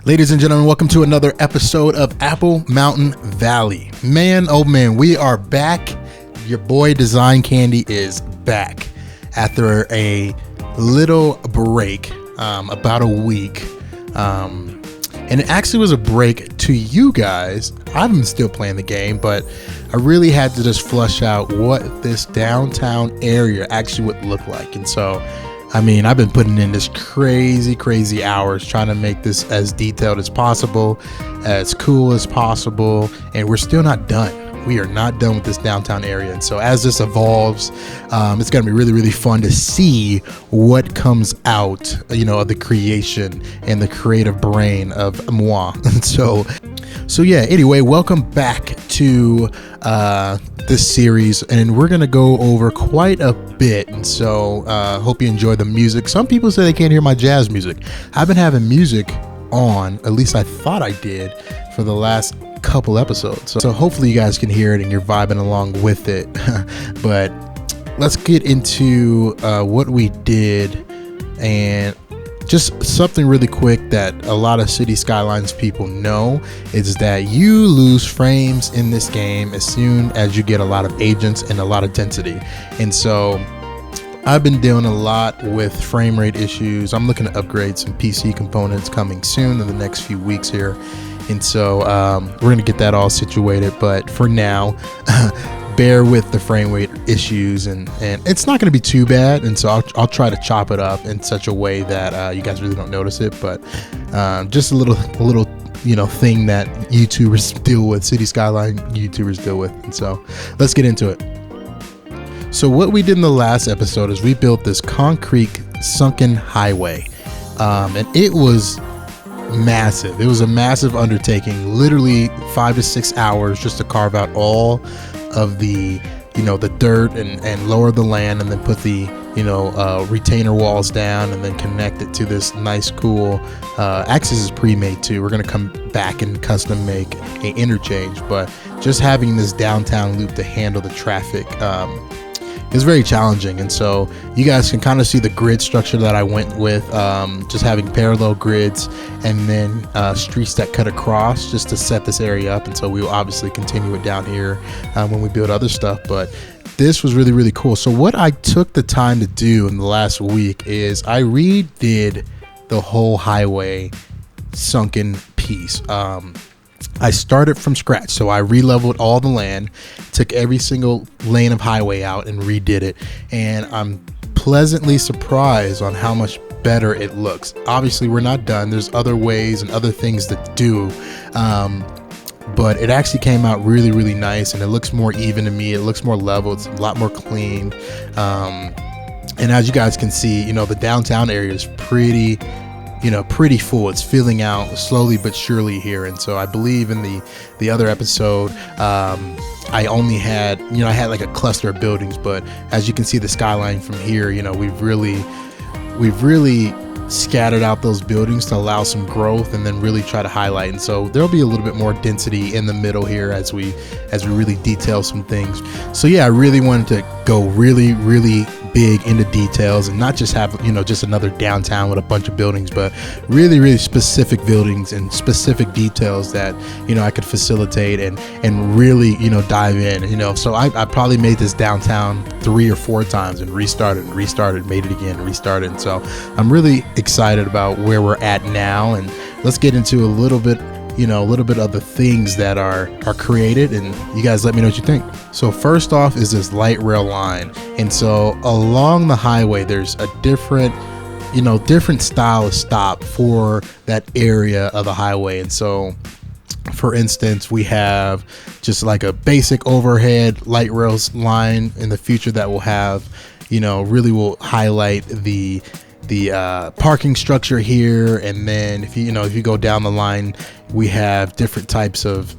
Ladies and gentlemen, welcome to another episode of Apple Mountain Valley. Man, oh man, we are back. Your boy Design Candy is back after a little break, about a week. And it actually was a break to you guys. I'm still playing the game, but I really had to just flush out what this downtown area actually would look like. And so, I mean, I've been putting in this crazy hours trying to make this as detailed as possible, as cool as possible, and we're still not done. We are not done with this downtown area. And so as this evolves, it's going to be really fun to see what comes out, of the creation and the creative brain of moi. And so yeah, anyway, welcome back to this series, and we're going to go over quite a bit. And so hope you enjoy the music. Some people say they can't hear my jazz music. I've been having music on, at least I thought I did, for the last couple episodes, so hopefully you guys can hear it and you're vibing along with it. But let's get into what we did, and just something really quick that a lot of City Skylines people know is that you lose frames in this game as soon as you get a lot of agents and a lot of density. And so I've been dealing a lot with frame rate issues. I'm looking to upgrade some PC components coming soon in the next few weeks here. And so we're going to get that all situated. But for now, bear with the frame rate issues. And it's not going to be too bad. And so I'll try to chop it up in such a way that you guys really don't notice it. But just a little thing that YouTubers deal with, City Skyline YouTubers deal with. And so let's get into it. So what we did in the last episode is we built this concrete sunken highway. And it was massive. It was a massive undertaking, literally 5 to 6 hours just to carve out all of the dirt and lower the land, and then put the retainer walls down, and then connect it to this nice cool access is pre-made too. We're going to come back and custom make an interchange, but just having this downtown loop to handle the traffic is very challenging. And so you guys can kind of see the grid structure that I went with, just having parallel grids and then streets that cut across just to set this area up. And so we will obviously continue it down here when we build other stuff, but this was really cool. So what I took the time to do in the last week is I redid the whole highway sunken piece. I started from scratch, so I re-leveled all the land, took every single lane of highway out and redid it, and I'm pleasantly surprised on how much better it looks. Obviously we're not done, there's other ways and other things to do, but it actually came out really nice, and it looks more even to me. It looks more level, it's a lot more clean, and as you guys can see, the downtown area is pretty full. It's filling out slowly but surely here. And so I believe in the other episode, I only had, I had like a cluster of buildings, but as you can see the skyline from here, we've really scattered out those buildings to allow some growth and then really try to highlight. And so there'll be a little bit more density in the middle here as we really detail some things. So yeah, I really wanted to go really big into details and not just have just another downtown with a bunch of buildings, but really specific buildings and specific details that I could facilitate and really dive in. So I probably made this downtown 3 or 4 times and restarted, made it again, restarted. And so I'm really excited about where we're at now, and let's get into a little bit of the things that are created, and you guys let me know what you think. So first off is this light rail line, and so along the highway there's a different style of stop for that area of the highway. And so for instance, we have just like a basic overhead light rails line in the future that will have really will highlight the parking structure here. And then if you go down the line, we have different types of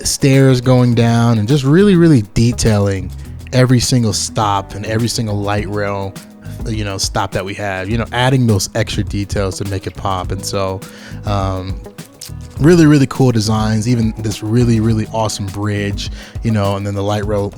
stairs going down, and just really detailing every single stop and every single light rail stop that we have, adding those extra details to make it pop. And so really, really cool designs, even this really, really awesome bridge, and then the light rail,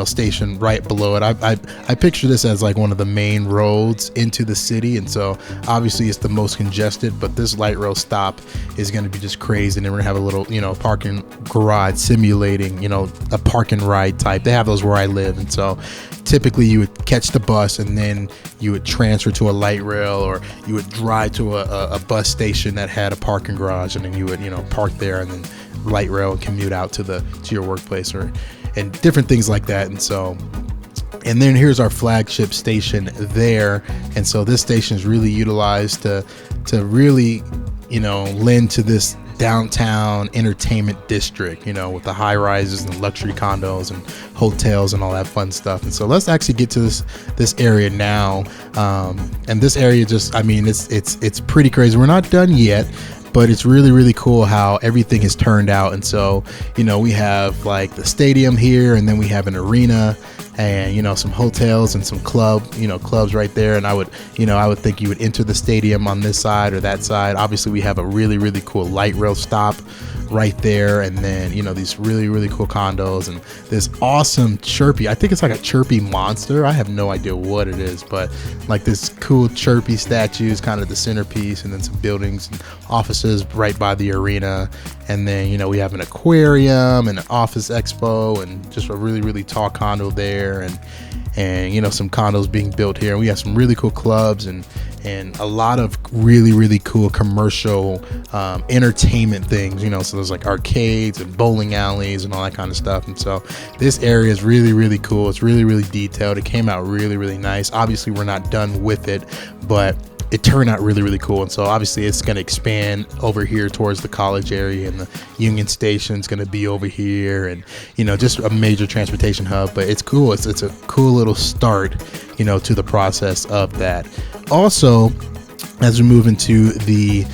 station right below it. I picture this as like one of the main roads into the city. And so obviously it's the most congested, but this light rail stop is going to be just crazy. And then we're gonna have a little, parking garage simulating, a park and ride type. They have those where I live. And so typically you would catch the bus and then you would transfer to a light rail, or you would drive to a bus station that had a parking garage, and then you would park there and then light rail and commute out to your workplace, and different things like that. And then here's our flagship station there. And so this station is really utilized to really lend to this downtown entertainment district, with the high rises and luxury condos and hotels and all that fun stuff. And so let's actually get to this area now. And this area it's pretty crazy. We're not done yet, but it's really, really cool how everything has turned out. And so, we have like the stadium here, and then we have an arena, and some hotels and some clubs right there. And I would think you would enter the stadium on this side or that side. Obviously we have a really, really cool light rail stop right there, and then these really, really cool condos, and this awesome chirpy, I think it's like a chirpy monster, I have no idea what it is, but like this cool chirpy statue is kind of the centerpiece, and then some buildings and offices right by the arena. And then we have an aquarium and an office expo, and just a really, really tall condo there, and some condos being built here. And we have some really cool clubs and a lot of really, really cool commercial entertainment things, so there's like arcades and bowling alleys and all that kind of stuff. And so this area is really, really cool. It's really, really detailed. It came out really, really nice. Obviously we're not done with it, but it turned out really, really cool. And so obviously it's going to expand over here towards the college area, and the Union Station is going to be over here, and just a major transportation hub. But it's cool. It's a cool little start to the process of that. Also, as we move into the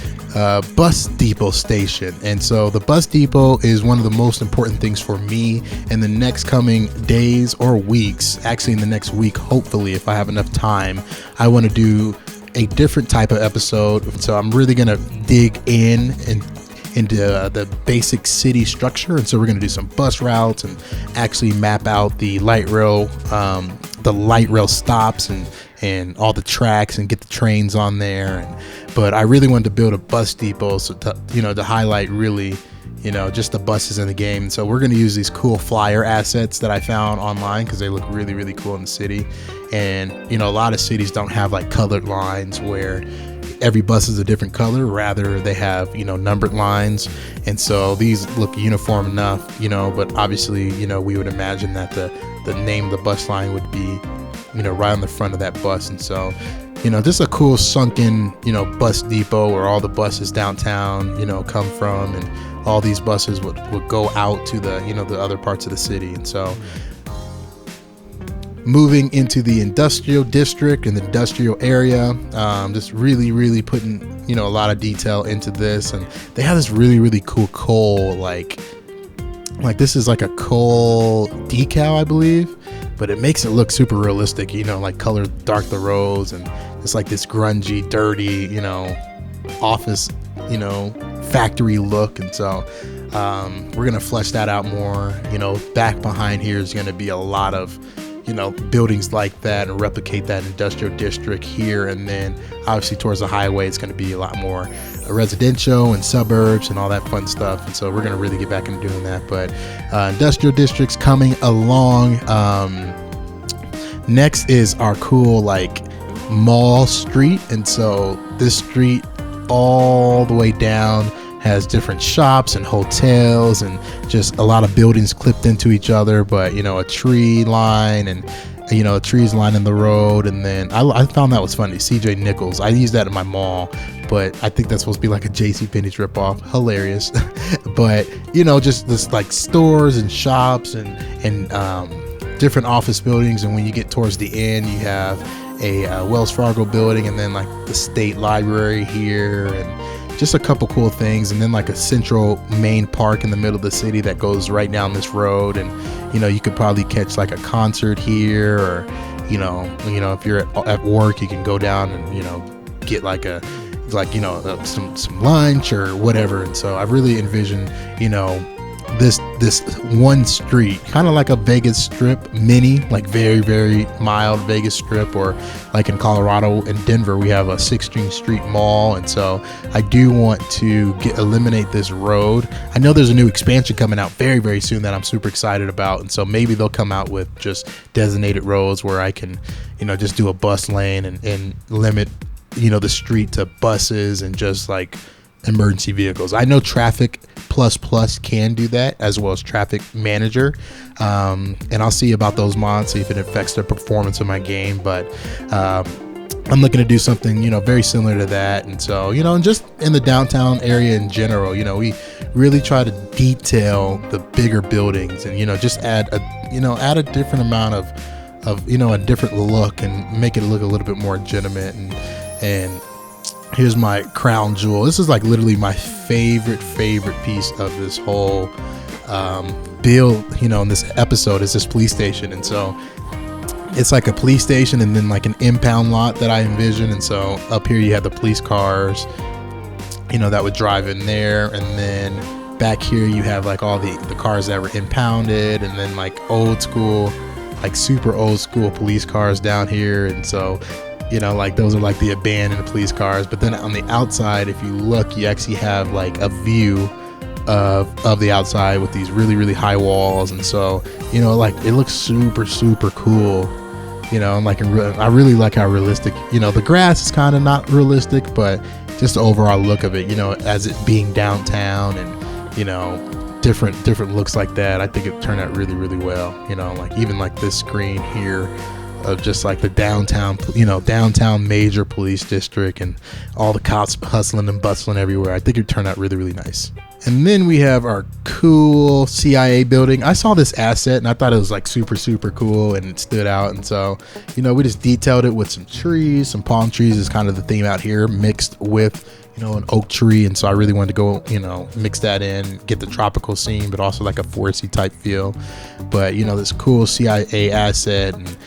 bus depot station. And so the bus depot is one of the most important things for me in the next coming days or weeks. Actually in the next week, hopefully, if I have enough time, I want to do a different type of episode. So I'm really going to dig into the basic city structure. And so we're going to do some bus routes and actually map out the light rail stops and all the tracks, and get the trains on there. But I really wanted to build a bus depot, so to highlight really, just the buses in the game. So we're going to use these cool flyer assets that I found online, because they look really, really cool in the city. And a lot of cities don't have like colored lines where every bus is a different color. Rather, they have numbered lines. And so these look uniform enough, but obviously we would imagine that the name of the bus line would be right on the front of that bus. And so just a cool sunken bus depot where all the buses downtown come from, and all these buses would go out to the the other parts of the city. And so moving into the industrial district and the industrial area, just really, really putting a lot of detail into this. And they have this really, really cool coal, like this is like a coal decal, I believe, but it makes it look super realistic, like color dark the roads, and it's like this grungy, dirty, office, factory look. And so we're gonna flesh that out more. Back behind here is gonna be a lot of buildings like that, and replicate that industrial district here. And then obviously towards the highway, it's going to be a lot more residential and suburbs and all that fun stuff. And so we're going to really get back into doing that. But industrial districts coming along. Next is our cool Mall Street. And so this street all the way down has different shops and hotels and just a lot of buildings clipped into each other, but a tree line and a trees lining the road. And then I found that was funny, CJ Nichols, I use that in my mall, but I think that's supposed to be like a JCPenney's ripoff. Hilarious. But just this stores and shops and different office buildings. And when you get towards the end, you have a Wells Fargo building, and then the state library here, and just a couple cool things. And then a central main park in the middle of the city that goes right down this road. And you could probably catch a concert here, or if you're at work, you can go down and get a like, you know, some lunch or whatever. And so I really envision, you know, this one street, kind of like a Vegas Strip mini, like very, very mild Vegas Strip, or like in Colorado and Denver, we have a 16th Street Mall. And so I do want to eliminate this road. I know there's a new expansion coming out very, very soon that I'm super excited about. And so maybe they'll come out with just designated roads where I can, you know, just do a bus lane and limit, you know, the street to buses and just like emergency vehicles. I know Traffic Plus can do that, as well as Traffic Manager, and I'll see about those mods, see if it affects the performance of my game. But I'm looking to do something, you know, very similar to that. And so, you know, and just in the downtown area in general, you know, we really try to detail the bigger buildings and, you know, just add a different amount of you know, a different look and make it look a little bit more legitimate. And here's my crown jewel. This is like literally my favorite piece of this whole build, you know, in this episode, is this police station. And so it's like a police station and then like an impound lot that I envision. And so up here you have the police cars, you know, that would drive in there. And then back here you have like all the cars that were impounded, and then like old school, like super old school police cars down here. And so, you know, like those are like the abandoned police cars. But then on the outside, if you look, you actually have like a view of the outside with these really, really high walls. And so, you know, like it looks super cool, you know. And like I really like how realistic, you know, the grass is kind of not realistic, but just the overall look of it, you know, as it being downtown and, you know, different looks like that. I think it turned out really well, you know, like even like this screen here of just like the downtown, you know, downtown major police district and all the cops hustling and bustling everywhere. I think it turned out really nice. And then we have our cool CIA building. I saw this asset and I thought it was like super cool and it stood out. And so, you know, we just detailed it with some trees, some palm trees is kind of the theme out here, mixed with, you know, an oak tree. And so I really wanted to go, you know, mix that in, get the tropical scene, but also like a foresty type feel. But, you know, this cool CIA asset, and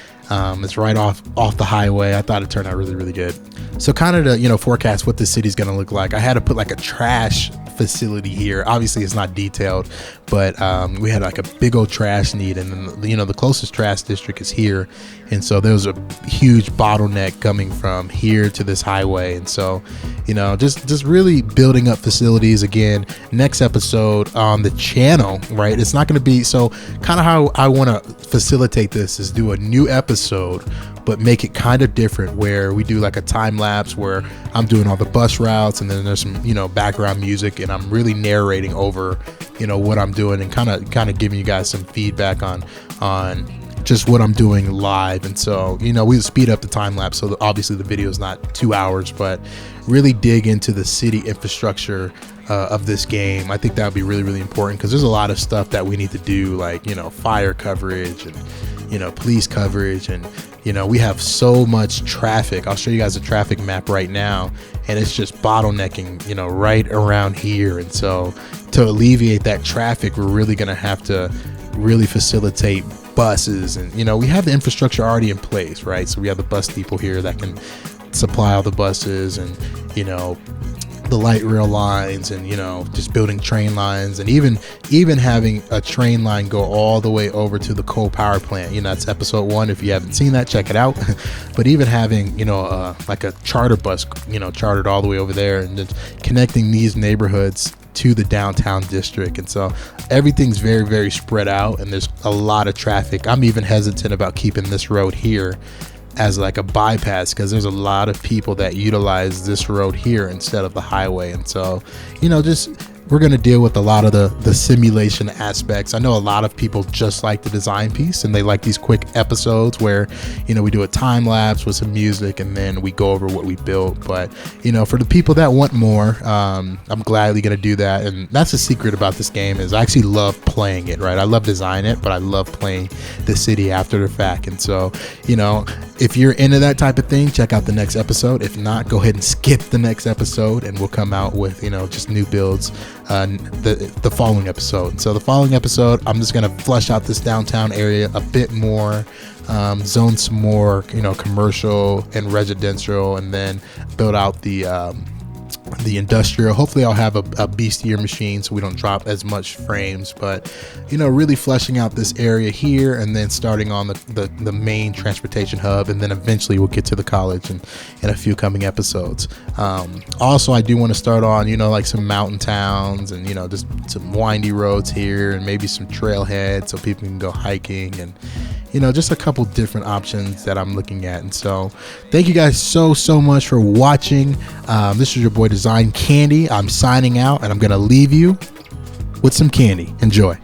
it's right off the highway. I thought it turned out really good. So kind of to, you know, forecast what the city's going to look like, I had to put like a trash facility here. Obviously it's not detailed, but we had like a big old trash need, and then, you know, the closest trash district is here. And so there was a huge bottleneck coming from here to this highway. And so, you know, just really building up facilities. Again, next episode on the channel, right? It's not going to be, so kind of how I want to facilitate this is do a new episode, but make it kind of different, where we do like a time lapse where I'm doing all the bus routes, and then there's some, you know, background music, and I'm really narrating over, you know, what I'm doing, and kind of giving you guys some feedback on just what I'm doing live. And so, you know, we speed up the time lapse, so obviously the video is not 2 hours, but really dig into the city infrastructure of this game. I think that would be really important, because there's a lot of stuff that we need to do, like, you know, fire coverage and, you know, police coverage. And, you know, we have so much traffic. I'll show you guys a traffic map right now, and it's just bottlenecking, you know, right around here. And so to alleviate that traffic, we're really going to have to really facilitate buses. And, you know, we have the infrastructure already in place, right? So we have the bus depot here that can supply all the buses, and, you know, the light rail lines, and, you know, just building train lines, and even having a train line go all the way over to the coal power plant. You know, that's episode 1. If you haven't seen that, check it out. But even having, you know, like a charter bus, you know, chartered all the way over there, and just connecting these neighborhoods to the downtown district. And so everything's very spread out, and there's a lot of traffic. I'm even hesitant about keeping this road here as like a bypass, because there's a lot of people that utilize this road here instead of the highway. And so, you know, just we're going to deal with a lot of the simulation aspects. I know a lot of people just like the design piece, and they like these quick episodes where, you know, we do a time lapse with some music and then we go over what we built. But, you know, for the people that want more, I'm gladly going to do that. And that's the secret about this game, is I actually love playing it, right? I love designing it, but I love playing the city after the fact. And so, you know, if you're into that type of thing, check out the next episode. If not, go ahead and skip the next episode, and we'll come out with, you know, just new builds the following episode. So the following episode, I'm just going to flesh out this downtown area a bit more, zone some more, you know, commercial and residential, and then build out the the industrial. Hopefully I'll have a beastier machine so we don't drop as much frames, but you know, really fleshing out this area here, and then starting on the main transportation hub, and then eventually we'll get to the college in a few coming episodes. Also, I do want to start on, you know, like some mountain towns, and you know, just some windy roads here, and maybe some trailheads so people can go hiking, and you know, just a couple different options that I'm looking at. And so thank you guys so much for watching. This is your boy Design Candy. I'm signing out, and I'm gonna leave you with some candy. Enjoy.